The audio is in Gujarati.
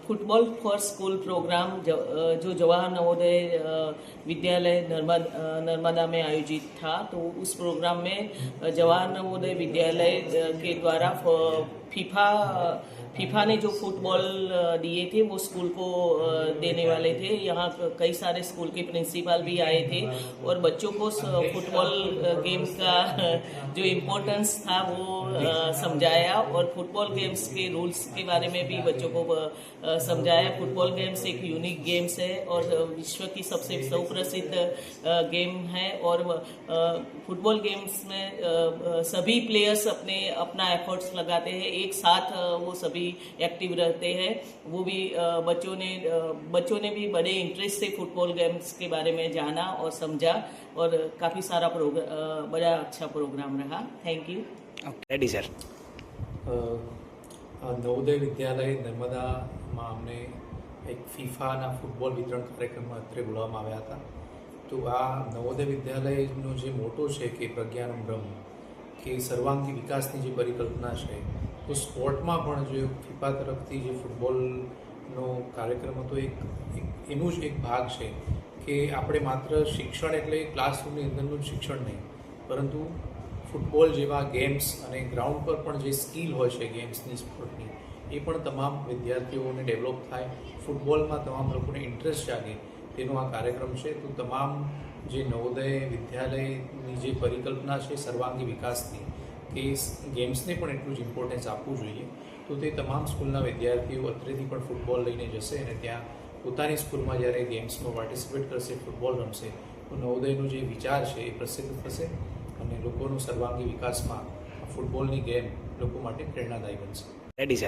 फुटबॉल फॉर स्कूल प्रोग्राम जो जवाहर नवोदय विद्यालय नर्मदा में आयोजित था, तो उस प्रोग्राम में जवाहर नवोदय विद्यालय के द्वारा फीफा ने जो फुटबॉल दिए थे वो स्कूल को देने वाले थे। यहाँ कई सारे स्कूल के प्रिंसिपल भी आए थे और बच्चों को फुटबॉल गेम का जो इम्पोर्टेंस था वो समझाया और फुटबॉल गेम्स के रूल्स के बारे में भी बच्चों को समझाया। फुटबॉल गेम्स एक यूनिक गेम्स है और विश्व की सबसे सुप्रसिद्ध गेम है और फुटबॉल गेम्स में सभी प्लेयर्स अपना एफर्ट्स लगाते हैं, एक साथ वो सभी एक्टिव रहते हैं। वो भी बच्चों ने भी बड़े इंटरेस्ट से फुटबॉल गेम्स के बारे में जाना और समझा और काफ़ी सारा बड़ा अच्छा प्रोग्राम रहा। Thank you. Ready sir. Navodaya Vidyalaya નર્મદામાં અમને એક ફીફાના ફૂટબોલ વિતરણ કાર્યક્રમમાં અત્રે બોલાવવામાં આવ્યા હતા। તો આ નવોદય વિદ્યાલયનો જે મોટો છે કે પ્રજ્ઞાનમ બ્રહ્મ, કે સર્વાંગી વિકાસની જે પરિકલ્પના છે, તો સ્પોર્ટમાં પણ જે ફીફા તરફથી જે ફૂટબોલનો કાર્યક્રમ હતો એનું જ એક ભાગ છે કે આપણે માત્ર શિક્ષણ એટલે ક્લાસરૂમની અંદરનું જ શિક્ષણ નહીં, પરંતુ ફૂટબોલ જેવા ગેમ્સ અને ગ્રાઉન્ડ પર પણ જે સ્કિલ હોય છે ગેમ્સની, સ્પોર્ટની, એ પણ તમામ વિદ્યાર્થીઓને ડેવલપ થાય, ફૂટબોલમાં તમામ લોકોને ઇન્ટરેસ્ટ જાગે, તેનો આ કાર્યક્રમ છે। તો તમામ જે નવોદય વિદ્યાલયની જે પરિકલ્પના છે સર્વાંગી વિકાસની, કે ગેમ્સને પણ એટલું જ ઇમ્પોર્ટન્સ આપવું જોઈએ, તો તે તમામ સ્કૂલના વિદ્યાર્થીઓ અત્રેથી પણ ફૂટબોલ લઈને જશે અને ત્યાં પોતાની સ્કૂલમાં જ્યારે ગેમ્સમાં પાર્ટિસિપેટ કરશે, ફૂટબોલ રમશે, તો નવોદયનો જે વિચાર છે એ પ્રસિદ્ધ થશે અને લોકોનો સર્વાંગી વિકાસમાં ફૂટબોલની ગેમ લોકો માટે પ્રેરણાદાયી બનશે। Ready sir.